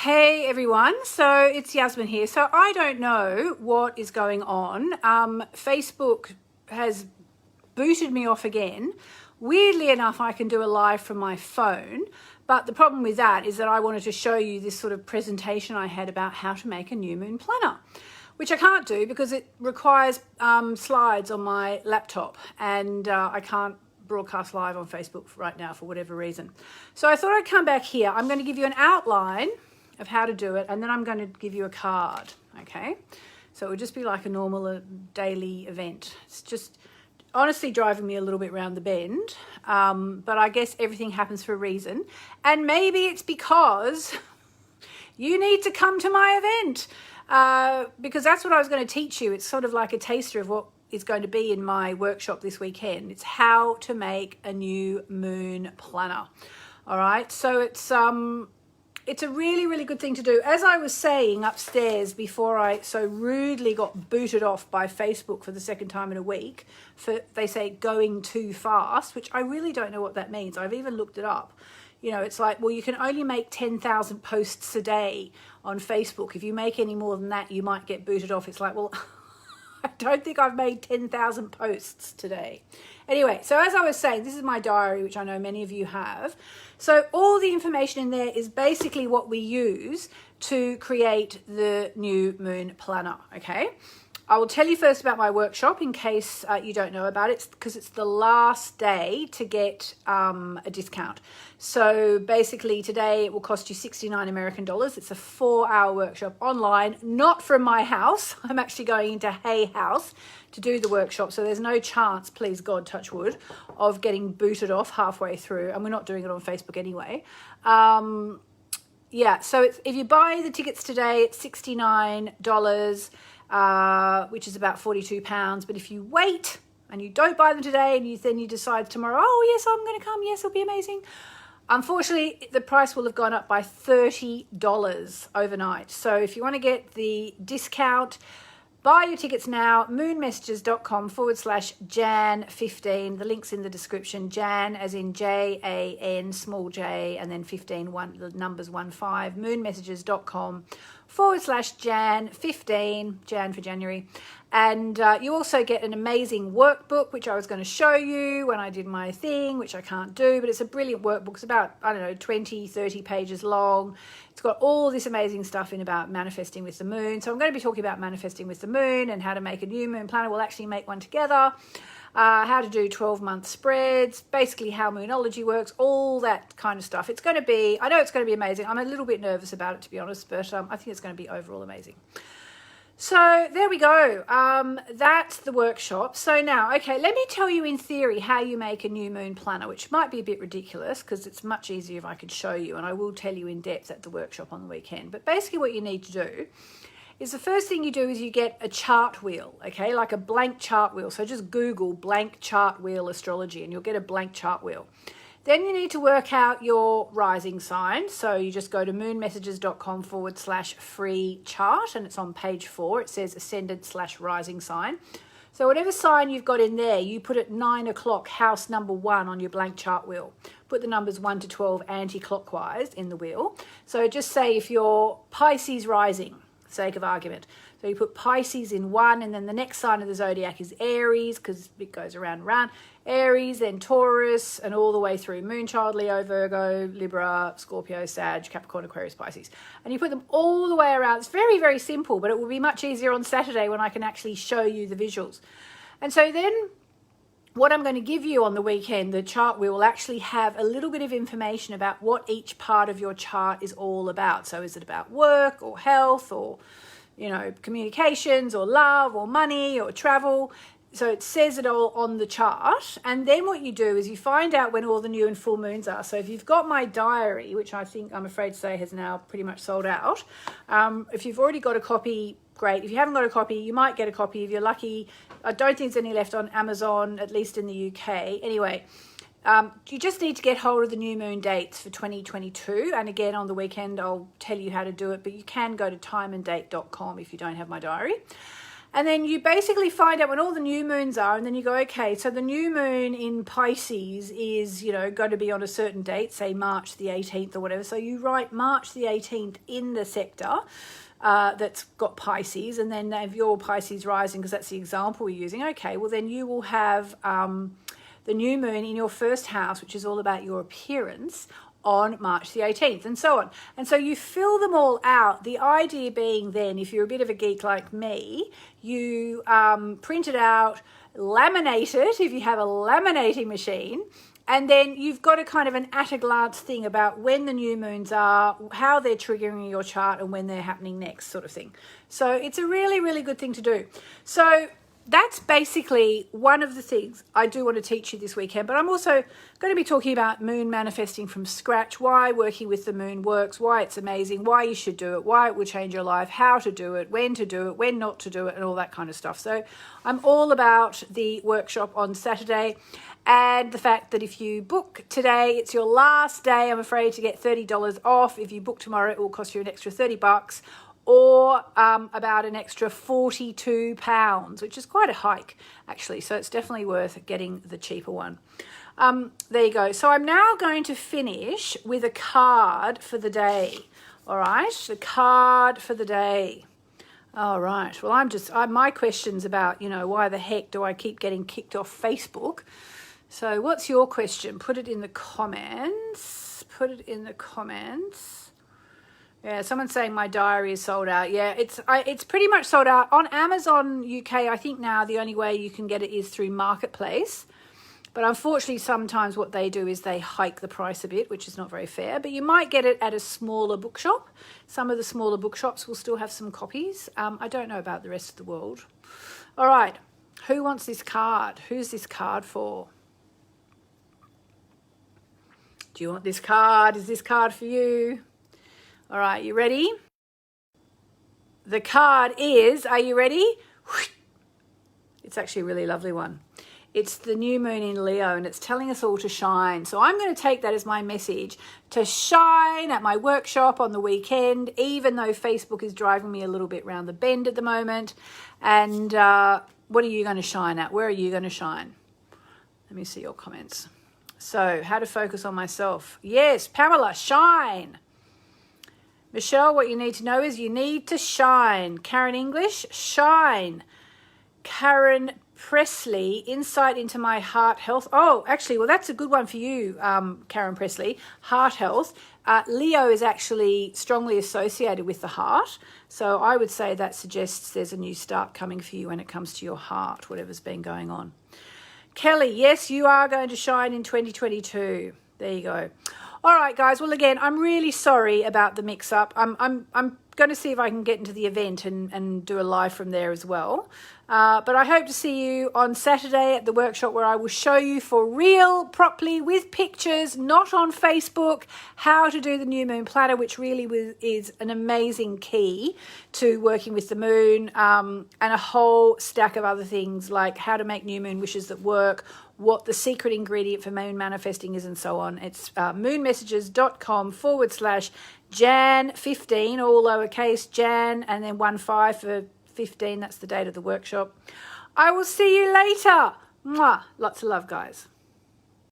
Hey everyone, so it's Yasmin here. So I don't know what is going on. Facebook has booted me off again. Weirdly enough, I can do a live from my phone, but the problem with that is that I wanted to show you this sort of presentation I had about how to make a new moon planner, which I can't do because it requires slides on my laptop, and I can't broadcast live on Facebook right now for whatever reason. So I thought I'd come back here. I'm going to give you an outline of how to do it, and then I'm going to give you a card, okay? So it would just be like a normal daily event. It's just honestly driving me a little bit round the bend, but I guess everything happens for a reason, and maybe it's because you need to come to my event, because that's what I was going to teach you. It's sort of like a taster of what is going to be in my workshop this weekend. It's how to make a new moon planner. All right, so it's a really, really good thing to do. As I was saying upstairs before I so rudely got booted off by Facebook for the second time in a week for, they say, going too fast, which I really don't know what that means. I've even looked it up. You know, it's like, well, you can only make 10,000 posts a day on Facebook. If you make any more than that, you might get booted off. It's like, well, I don't think I've made 10,000 posts today. Anyway, so as I was saying, this is my diary, which I know many of you have. So all the information in there is basically what we use to create the new moon planner, okay? I will tell you first about my workshop in case you don't know about it, because it's the last day to get a discount. So basically today it will cost you 69 American dollars. It's a 4-hour workshop online, not from my house. I'm actually going into Hay House to do the workshop. So there's no chance, please God, touch wood, of getting booted off halfway through. And we're not doing it on Facebook anyway. Yeah, so if you buy the tickets today, it's $69. Which is about £42. But if you wait and you don't buy them today and then you decide tomorrow, oh yes, I'm going to come, yes, it'll be amazing. Unfortunately, the price will have gone up by $30 overnight. So if you want to get the discount, buy your tickets now, moonmessages.com/Jan15. The link's in the description. Jan as in Jan, small j, and then 15, the numbers 15, moonmessages.com/Jan15, Jan for January. And you also get an amazing workbook, which I was going to show you when I did my thing, which I can't do, but it's a brilliant workbook. It's about, I don't know, 20, 30 pages long. It's got all this amazing stuff in about manifesting with the moon. So I'm going to be talking about manifesting with the moon and how to make a new moon planner. We'll actually make one together. How to do 12-month spreads, basically how Moonology works, all that kind of stuff. It's going to be, I know it's going to be amazing. I'm a little bit nervous about it, to be honest, but I think it's going to be overall amazing. So there we go. That's the workshop. So now, okay, let me tell you in theory how you make a new moon planner, which might be a bit ridiculous because it's much easier if I could show you, and I will tell you in depth at the workshop on the weekend. But basically what you need to do is the first thing you do is you get a chart wheel, okay, like a blank chart wheel. So just Google blank chart wheel astrology and you'll get a blank chart wheel. Then you need to work out your rising sign. So you just go to moonmessages.com/free chart, and it's on page 4. It says ascendant/rising sign. So whatever sign you've got in there, you put at 9 o'clock house number 1 on your blank chart wheel. Put the numbers 1 to 12 anti-clockwise in the wheel. So just say if you're Pisces rising, sake of argument. So you put Pisces in 1, and then the next sign of the zodiac is Aries, because it goes around and around. Aries, then Taurus, and all the way through Moonchild, Leo, Virgo, Libra, Scorpio, Sag, Capricorn, Aquarius, Pisces. And you put them all the way around. It's very, very simple, but it will be much easier on Saturday when I can actually show you the visuals. And so then what I'm going to give you on the weekend, the chart wheel, will actually have a little bit of information about what each part of your chart is all about. So is it about work or health or, you know, communications or love or money or travel? So it says it all on the chart. And then what you do is you find out when all the new and full moons are. So if you've got my diary, which I think I'm afraid to say has now pretty much sold out, if you've already got a copy, great. If you haven't got a copy, you might get a copy if you're lucky. I don't think there's any left on Amazon, at least in the UK. Anyway, you just need to get hold of the new moon dates for 2022. And again, on the weekend, I'll tell you how to do it. But you can go to timeanddate.com if you don't have my diary. And then you basically find out when all the new moons are, and then you go, okay, so the new moon in Pisces is, you know, going to be on a certain date, say March the 18th or whatever. So you write March the 18th in the sector that's got Pisces, and then have your Pisces rising, because that's the example we're using. Okay, well then you will have the new moon in your first house, which is all about your appearance, on March the 18th, and so on. And so you fill them all out. The idea being then, if you're a bit of a geek like me, you print it out, laminate it if you have a laminating machine, and then you've got a kind of an at-a-glance thing about when the new moons are, how they're triggering your chart, and when they're happening next, sort of thing. So it's a really, really good thing to do. So that's basically one of the things I do want to teach you this weekend. But I'm also going to be talking about moon manifesting from scratch, why working with the moon works, why it's amazing, why you should do it, why it will change your life, how to do it, when not to do it, and all that kind of stuff. So I'm all about the workshop on Saturday, and the fact that if you book today, it's your last day, I'm afraid, to get $30 off. If you book tomorrow, it will cost you an extra $30. Or about an extra £42, which is quite a hike, actually. So it's definitely worth getting the cheaper one. There you go. So I'm now going to finish with a card for the day. All right, the card for the day. All right. Well, my question's about, you know, why the heck do I keep getting kicked off Facebook? So what's your question? Put it in the comments. Put it in the comments. Yeah, someone's saying my diary is sold out. Yeah, it's pretty much sold out. On Amazon UK, I think now the only way you can get it is through Marketplace. But unfortunately, sometimes what they do is they hike the price a bit, which is not very fair. But you might get it at a smaller bookshop. Some of the smaller bookshops will still have some copies. I don't know about the rest of the world. All right, who wants this card? Who's this card for? Do you want this card? Is this card for you? All right, you ready? The card is, are you ready? It's actually a really lovely one. It's the new moon in Leo, and it's telling us all to shine. So I'm going to take that as my message, to shine at my workshop on the weekend, even though Facebook is driving me a little bit round the bend at the moment. And what are you going to shine at? Where are you going to shine? Let me see your comments. So how to focus on myself. Yes, Pamela, shine. Michelle, what you need to know is you need to shine. Karen English, shine. Karen Presley, insight into my heart health. Oh, actually, well, that's a good one for you, Karen Presley, heart health. Leo is actually strongly associated with the heart. So I would say that suggests there's a new start coming for you when it comes to your heart, whatever's been going on. Kelly, yes, you are going to shine in 2022. There you go. All right, guys. Well, again, I'm really sorry about the mix-up. I'm going to see if I can get into the event and do a live from there as well. But I hope to see you on Saturday at the workshop, where I will show you for real, properly, with pictures, not on Facebook, how to do the new moon planner, which really is an amazing key to working with the moon, and a whole stack of other things like how to make new moon wishes that work, what the secret ingredient for moon manifesting is, and so on. It's moonmessages.com/Jan15, all lowercase Jan, and then 15 for 15. That's the date of the workshop. I will see you later. Mwah. Lots of love, guys.